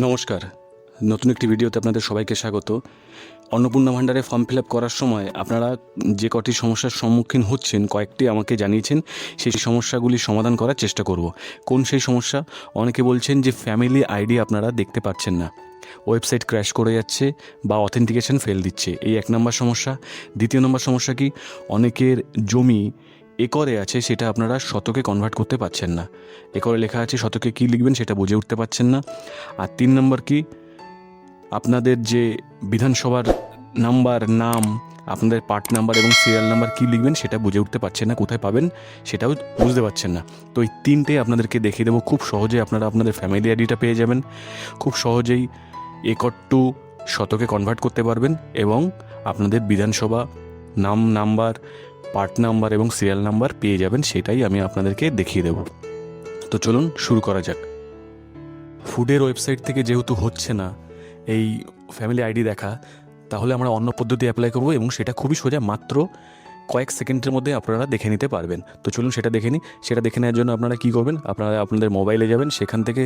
নমস্কার, নতুন একটি ভিডিওতে আপনাদের সবাইকে স্বাগত। অন্নপূর্ণা ভাণ্ডারে ফর্ম ফিল আপ করার সময় আপনারা যে কটি সমস্যার সম্মুখীন হচ্ছেন কয়েকটি আমাকে জানিয়েছেন, সেই সমস্যাগুলি সমাধান করার চেষ্টা করব। কোন সেই সমস্যা? অনেকে বলছেন যে ফ্যামিলি আইডি আপনারা দেখতে পাচ্ছেন না, ওয়েবসাইট ক্র্যাশ করে যাচ্ছে বা অথেন্টিকেশন ফেল দিচ্ছে, এই এক নম্বর সমস্যা। দ্বিতীয় নম্বর সমস্যা কি, অনেকের জমি একরে আছে, সেটা আপনারা শতকে কনভার্ট করতে পারছেন না। একরে লেখা আছে, শতকে কী লিখবেন সেটা বুঝে উঠতে পারছেন না। আর তিন নম্বর কি, আপনাদের যে বিধানসভার নাম্বার, নাম, আপনাদের পার্ট নাম্বার এবং সিরিয়াল নাম্বার কী লিখবেন সেটা বুঝে উঠতে পারছেন না, কোথায় পাবেন সেটাও বুঝতে পারছেন না। তো এই তিনটে আপনাদেরকে দেখিয়ে দেবো। খুব সহজে আপনারা আপনাদের ফ্যামিলি আইডিটা পেয়ে যাবেন, খুব সহজেই একর টু শতকে কনভার্ট করতে পারবেন এবং আপনাদের বিধানসভা নাম, নাম্বার, পার্ট নাম্বার এবং সিরিয়াল নাম্বার পেয়ে যাবেন। সেটাই আমি আপনাদেরকে দেখিয়ে দেব। তো চলুন শুরু করা যাক। ফুডের ওয়েবসাইট থেকে যেহেতু হচ্ছে না এই ফ্যামিলি আইডি দেখা, তাহলে আমরা অন্য পদ্ধতি অ্যাপ্লাই করব এবং সেটা খুবই সোজা, মাত্র কয়েক সেকেন্ডের মধ্যে আপনারা দেখে নিতে পারবেন। তো চলুন সেটা দেখে নিই। সেটা দেখে নেওয়ার জন্য আপনারা কী করবেন, আপনারা আপনাদের মোবাইলে যাবেন, সেখান থেকে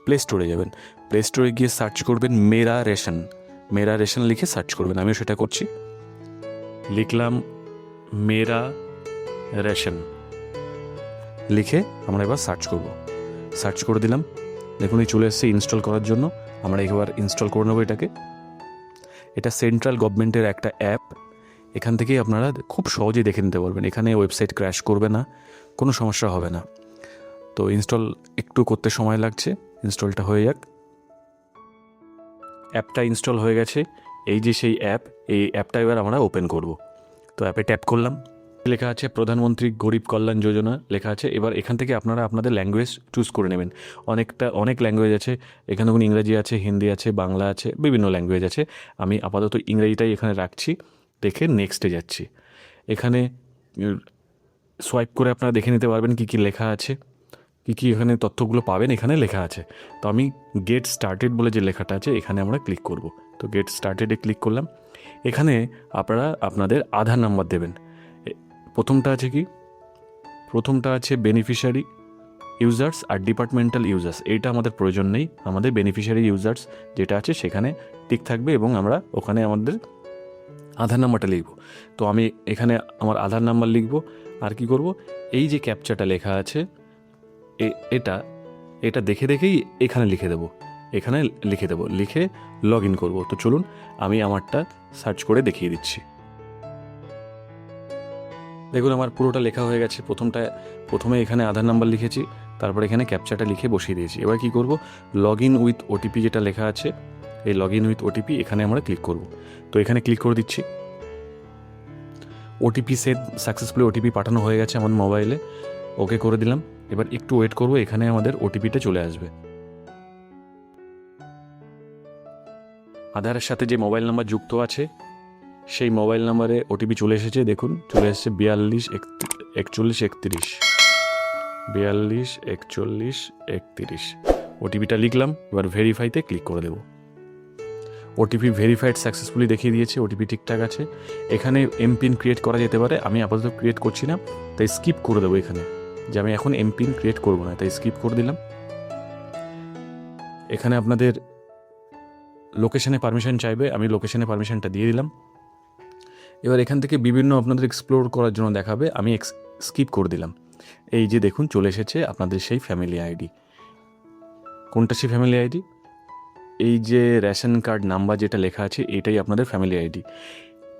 প্লে স্টোরে যাবেন। প্লে স্টোরে গিয়ে সার্চ করবেন মেরা রেশন। মেরা রেশন লিখে সার্চ করবেন, আমিও সেটা করছি। লিখলাম মেরা রেশন, লিখে আমরা এবার সার্চ করব। সার্চ করে দিলাম, দেখুন এই চলে এসেছে ইনস্টল করার জন্য। আমরা একবার ইনস্টল করে নেবো এটাকে। এটা সেন্ট্রাল গভর্নমেন্টের একটা অ্যাপ, এখান থেকেই আপনারা খুব সহজেই দেখে নিতে পারবেন। এখানে ওয়েবসাইট ক্র্যাশ করবে না, কোনো সমস্যা হবে না। তো ইনস্টল একটু করতে সময় লাগছে, ইনস্টলটা হয়ে যাক। অ্যাপটা ইনস্টল হয়ে গেছে। এই যে সেই অ্যাপ, এই অ্যাপটা এবার আমরা ওপেন করব। তো অ্যাপে ট্যাপ করলাম, লেখা আছে প্রধানমন্ত্রী গরিব কল্যাণ যোজনা লেখা আছে। এবার এখান থেকে আপনারা আপনাদের ল্যাঙ্গুয়েজ চুজ করে নেবেন। অনেক ল্যাঙ্গুয়েজ আছে এখানে, দেখুন ইংরেজি আছে, হিন্দি আছে, বাংলা আছে, বিভিন্ন ল্যাঙ্গুয়েজ আছে। আমি আপাতত ইংরেজিটাই এখানে রাখছি, দেখে নেক্সটে যাচ্ছি। এখানে সোয়াইপ করে আপনারা দেখে নিতে পারবেন কী কী লেখা আছে, কী কী এখানে তথ্যগুলো পাবেন, এখানে লেখা আছে। তো আমি গেট স্টার্টেড বলে যে লেখাটা আছে এখানে আমরা ক্লিক করব। তো গেট স্টার্টেডে ক্লিক করলাম। এখানে আপনারা আপনাদের আধার নাম্বার দেবেন। প্রথমটা আছে কি, প্রথমটা আছে বেনিফিশিয়ারি ইউজার্স আর ডিপার্টমেন্টাল ইউজার্স। এইটা আমাদের প্রয়োজন নেই, আমাদের বেনিফিশিয়ারি ইউজার্স যেটা আছে সেখানে টিক থাকবে এবং আমরা ওখানে আমাদের আধার নাম্বারটা লিখব। তো আমি এখানে আমার আধার নাম্বার লিখব। আর কি করব, এই যে ক্যাপচাটা লেখা আছে এটা এটা দেখে দেখেই এখানে লিখে দেবো, এখানে লিখে দেবো, লিখে লগ ইন করবো। তো চলুন আমি আমারটা সার্চ করে দেখিয়ে দিচ্ছি। দেখুন আমার পুরোটা লেখা হয়ে গেছে। প্রথমে এখানে আধার নাম্বার লিখেছি, তারপর এখানে ক্যাপচাটা লিখে বসিয়ে দিয়েছি। এবার কি করব, লগ ইন উইথ ওটিপি যেটা লেখা আছে, এই লগ ইন উইথ ওটিপি এখানে আমরা ক্লিক করব। তো এখানে ক্লিক করে দিচ্ছি। ওটিপি সেট সাকসেসফুলি, ওটিপি পাঠানো হয়ে গেছে আমার মোবাইলে, ওকে করে দিলাম। এবার একটু ওয়েট করব, এখানে আমাদের ওটিপিটা চলে আসবে। আধারের সাথে যে মোবাইল নাম্বার যুক্ত আছে সেই মোবাইল নাম্বারে ওটিপি চলে এসেছে। দেখুন চলে এসেছে 424131 424131। ওটিপিটা লিখলাম, এবার ভেরিফাইতে ক্লিক করে দেব। ওটিপি ভেরিফাইড সাকসেসফুলি দেখিয়ে দিয়েছে, ওটিপি ঠিকঠাক আছে। এখানে এমপিন ক্রিয়েট করা যেতে পারে, আমি আপাতত ক্রিয়েট করছি না, তাই স্কিপ করে দেবো এখানে, যে আমি এখন এমপিন ক্রিয়েট করবো না, তাই স্কিপ করে দিলাম। এখানে আপনাদের লোকেশনে পারমিশন চাইবে, আমি লোকেশনে পারমিশনটা দিয়ে দিলাম। এবার এখান থেকে বিভিন্ন আপনাদের এক্সপ্লোর করার জন্য দেখাবে, আমি স্কিপ করে দিলাম। এই যে দেখুন চলে এসেছে আপনাদের সেই ফ্যামিলি আইডি। কোনটা সেই ফ্যামিলি আইডি? এই যে রেশন কার্ড নাম্বার যেটা লেখা আছে এটাই আপনাদের family ID.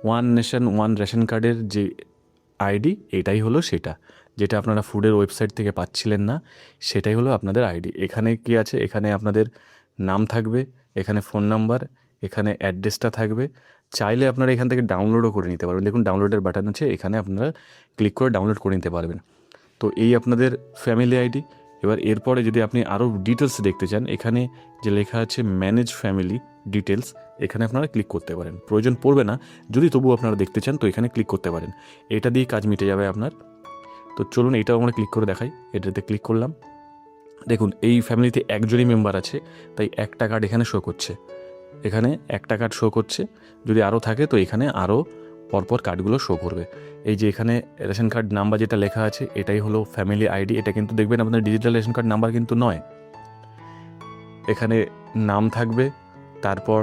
One nation one ration কার্ডের যে আইডি এটাই হলো সেটা, যেটা আপনারা ফুডের ওয়েবসাইট থেকে পাচ্ছিলেন না, সেটাই হলো আপনাদের আইডি। এখানে কি আছে, এখানে আপনাদের নাম থাকবে, এখানে ফোন নাম্বার, এখানে অ্যাড্রেসটা থাকবে। চাইলে আপনারা এখান থেকে ডাউনলোডও করে নিতে পারবেন। দেখুন ডাউনলোডের বাটন আছে, এখানে আপনারা ক্লিক করে ডাউনলোড করে নিতে পারবেন। তো এই আপনাদের ফ্যামিলি আইডি। এবার এরপরে যদি আপনি আরও ডিটেলস দেখতে চান, এখানে যে লেখা আছে ম্যানেজ ফ্যামিলি ডিটেলস, এখানে আপনারা ক্লিক করতে পারেন। প্রয়োজন পড়বে না, যদি তবু আপনারা দেখতে চান তো এখানে ক্লিক করতে পারেন। এটা দিয়ে কাজ মিটে যাবে আপনার। তো চলুন এটাও আমরা ক্লিক করে দেখাই। এটাতে ক্লিক করলাম, দেখুন এই ফ্যামিলিতে একজনই মেম্বার আছে, তাই একটা কার্ড এখানে শো করছে, এখানে একটা কার্ড শো করছে। যদি আরও থাকে তো এখানে আরও পরপর কার্ডগুলো শো করবে। এই যে এখানে রেশন কার্ড নাম্বার যেটা লেখা আছে এটাই হলো ফ্যামিলি আইডি। এটা কিন্তু দেখবেন আপনার ডিজিটাল রেশন কার্ড নাম্বার কিন্তু নয়, এখানে নাম থাকবে, তারপর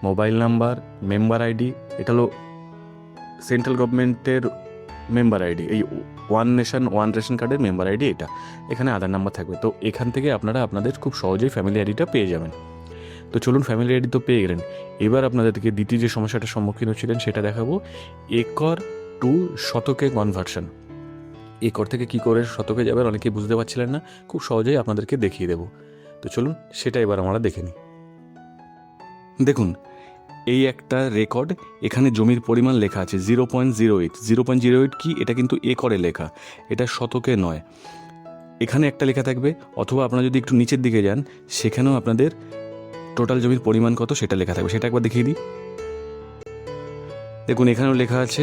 মোবাইল নাম্বার, মেম্বার আইডি, এটা হলো সেন্ট্রাল গভর্নমেন্টের মেম্বার আইডি, এই ওয়ান নেশন ওয়ান রেশন কার্ডের মেম্বার আইডি এটা। এখানে আধার নাম্বার থাকবে। তো এখান থেকে আপনারা আপনাদের খুব সহজেই ফ্যামিলি আইডিটা পেয়ে যাবেন। তো চলুন, ফ্যামিলি আইডি তো পেয়ে গেলেন, এবার আপনাদেরকে দ্বিতীয় যে সমস্যাটার সম্মুখীন হচ্ছিলেন সেটা দেখাবো, একর টু শতকে কনভার্সন। একর থেকে কি করে শতকে যাবেন অনেকে বুঝতে পারছিলেন না, খুব সহজেই আপনাদেরকে দেখিয়ে দেবো। তো চলুন সেটা এবার আমরা দেখে নিই। দেখুন, এই একটা রেকর্ড, এখানে জমির পরিমাণ লেখা আছে 0.08। 0.08 কি? এটা কিন্তু একরে লেখা, এটা শতকে নয়। এখানে একটা লেখা থাকবে, অথবা আপনারা যদি একটু নিচের দিকে যান সেখানেও আপনাদের টোটাল জমির পরিমাণ কত সেটা লেখা থাকবে। সেটা একবার দেখিয়ে দিই। দেখুন, এখানেও লেখা আছে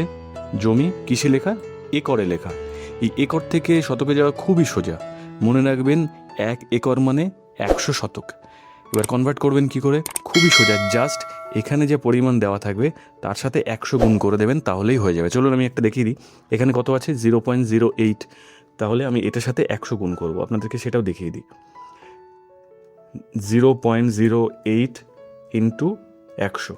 জমি, কিসে লেখা? একরে লেখা। এই একর থেকে শতকে যাওয়া খুবই সোজা। মনে রাখবেন 1 একর মানে 100 শতক। এবার কনভার্ট করবেন কি করে? খুবই সোজা, জাস্ট এখানে যে পরিমাণ দেওয়া থাকবে তার সাথে 100 গুণ করে দেবেন, তাহলেই হয়ে যাবে। চলুন আমি একটা দেখিয়ে দিই। এখানে কত আছে? 0.08। তাহলে আমি এটার সাথে 100 গুণ করব, আপনাদেরকে সেটাও দেখিয়ে দিই। 0.08 ইন্টু 100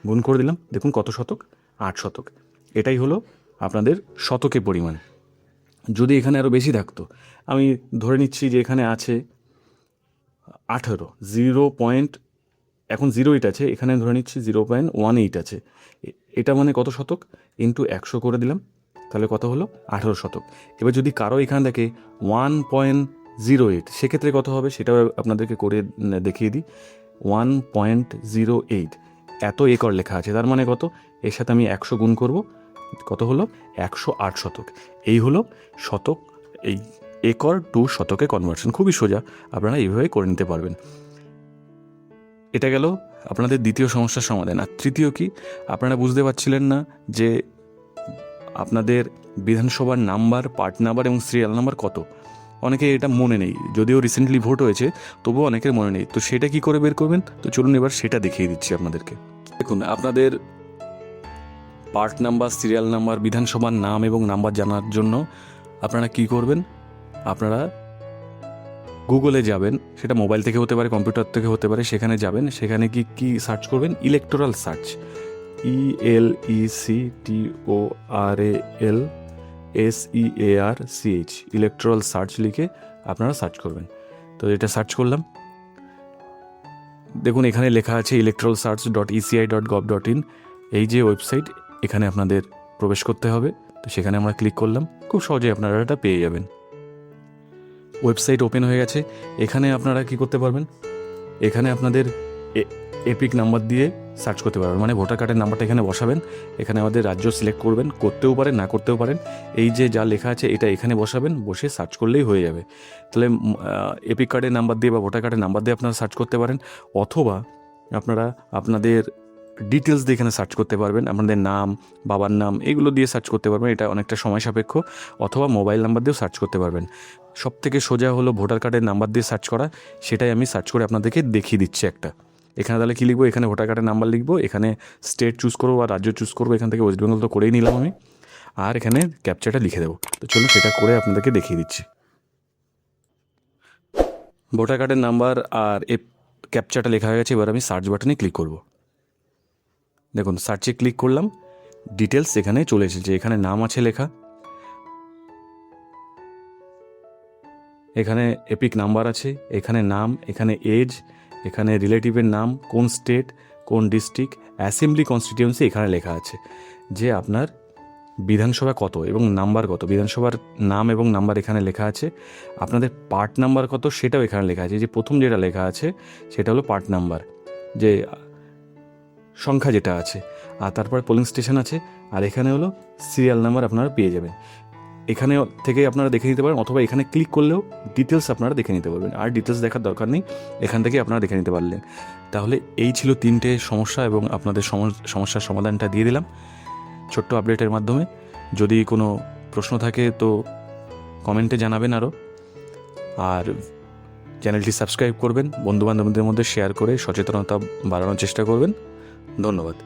গুণ করে দিলাম। দেখুন কত শতক? 8 শতক। এটাই হলো আপনাদের শতকে পরিমাণ। যদি এখানে আরও বেশি থাকতো, আমি ধরে নিচ্ছি যে এখানে আছে 18, এখন 08 আছে, এখানে ধরে নিচ্ছি 0.18 আছে। এটা মানে কত শতক? ইন্টু 100 করে দিলাম, তাহলে কত হলো? 18 শতক। এবার যদি কারো এখানে দেখে 1.08, সেক্ষেত্রে কত হবে সেটাও আপনাদেরকে করে দেখিয়ে দিই। 1.08, এত একর লেখা আছে, তার মানে কত? এর সাথে আমি 100 গুণ করব, কত হলো? 108 শতক। এই হলো শতক, এই একর টু শতকে কনভার্সন। খুবই সোজা, আপনারা এইভাবে করে নিতে পারবেন। এটা গেল আপনাদের দ্বিতীয় সমস্যার সমাধান। আর তৃতীয় কি? আপনারা বুঝতে পারছিলেন না যে আপনাদের বিধানসভার নাম্বার, পার্ট নাম্বার এবং সিরিয়াল নাম্বার কত। অনেকে এটা মনে নেই, যদিও রিসেন্টলি ভোট হয়েছে তবুও অনেকের মনে নেই। তো সেটা কি করে বের করবেন? তো চলুন এবার সেটা দেখিয়ে দিচ্ছি আপনাদেরকে। দেখুন, আপনাদের পার্ট নাম্বার, সিরিয়াল নাম্বার, বিধানসভার নাম এবং নাম্বার জানার জন্য আপনারা কি করবেন? আপনারা গুগলে যাবেন, সেটা মোবাইল থেকে হতে পারে, কম্পিউটার থেকে হতে পারে। সেখানে যাবেন, সেখানে কি সার্চ করবেন? Electoral search, ELECTORALSEARCH, electoral search লিখে আপনারা সার্চ করবেন। তো এটা সার্চ করলাম। দেখুন এখানে লেখা আছে electoralsearch.eci.gov.in, এই যে ওয়েবসাইট, এখানে আপনাদের প্রবেশ করতে হবে। তো সেখানে আমরা ক্লিক করলাম, খুব সহজেই আপনারা এটা পেয়ে যাবেন। ওয়েবসাইট ওপেন হয়ে গেছে। এখানে আপনারা কি করতে পারবেন? এখানে আপনাদের এপিক নাম্বার দিয়ে সার্চ করতে পারবেন, মানে ভোটার কার্ডের নাম্বারটা এখানে বসাবেন। এখানে আমাদের রাজ্য সিলেক্ট করবেন, করতেও পারেন না করতেও পারেন। এই যে যা লেখা আছে এটা এখানে বসাবেন, বসে সার্চ করলেই হয়ে যাবে। তাহলে এপিক কার্ডের নাম্বার দিয়ে বা ভোটার কার্ডের নাম্বার দিয়ে আপনারা সার্চ করতে পারেন, অথবা আপনারা আপনাদের ডিটেলস দিয়ে এখানে সার্চ করতে পারবেন। আপনাদের নাম, বাবার নাম, এগুলো দিয়ে সার্চ করতে পারবেন, এটা অনেকটা সময় সাপেক্ষ। অথবা মোবাইল নাম্বার দিয়েও সার্চ করতে পারবেন। সব থেকে সোজা হলো ভোটার কার্ডের নাম্বার দিয়ে সার্চ করা, সেটাই আমি সার্চ করে আপনাদেরকে দেখিয়ে দিচ্ছি একটা। এখানে তাহলে কী লিখবো? এখানে ভোটার কার্ডের নাম্বার লিখবো, এখানে স্টেট চুজ করবো বা রাজ্য চুজ করবো। এখান থেকে ওয়েস্ট বেঙ্গল তো করেই নিলাম আমি, আর এখানে ক্যাপচাটা লিখে দেবো। তো চলুন সেটা করে আপনাদেরকে দেখিয়ে দিচ্ছি। ভোটার কার্ডের নাম্বার আর ক্যাপচাটা লেখা হয়ে গেছে। এবার আমি সার্চ বাটনে ক্লিক করব। দেখুন সার্চে ক্লিক করলাম, ডিটেলস এখানে চলে এসেছে। এখানে নাম আছে লেখা, এখানে এপিক নাম্বার আছে, এখানে নাম, এখানে এজ, এখানে রিলেটিভের নাম, কোন স্টেট, কোন ডিস্ট্রিক্ট, অ্যাসেম্বলি কনস্টিটিউয়েন্সি এখানে লেখা আছে, যে আপনার বিধানসভা কত এবং নাম্বার কত। বিধানসভার নাম এবং নাম্বার এখানে লেখা আছে। আপনাদের পার্ট নাম্বার কত সেটাও এখানে লেখা আছে। যে প্রথম যেটা লেখা আছে সেটা হলো পার্ট নাম্বার, যে সংখ্যা যেটা আছে। আর তারপর পোলিং স্টেশন আছে, আর এখানে হলো সিরিয়াল নাম্বার আপনারা পেয়ে যাবেন। এখানে থেকে আপনারা দেখে নিতে পারেন, অথবা এখানে ক্লিক করলেও ডিটেলস আপনারা দেখে নিতে পারবেন। আর ডিটেলস দেখার দরকার নেই, এখান থেকে আপনারা দেখে নিতে পারলেন। তাহলে এই ছিল 3টে সমস্যা, এবং আপনাদের সমস্যার সমাধানটা দিয়ে দিলাম ছোট্ট আপডেটের মাধ্যমে। যদি কোনো প্রশ্ন থাকে তো কমেন্টে জানাবেন আরও, আর চ্যানেলটি সাবস্ক্রাইব করবেন, বন্ধুবান্ধবদের মধ্যে শেয়ার করে সচেতনতা বাড়ানোর চেষ্টা করবেন। ধন্যবাদ।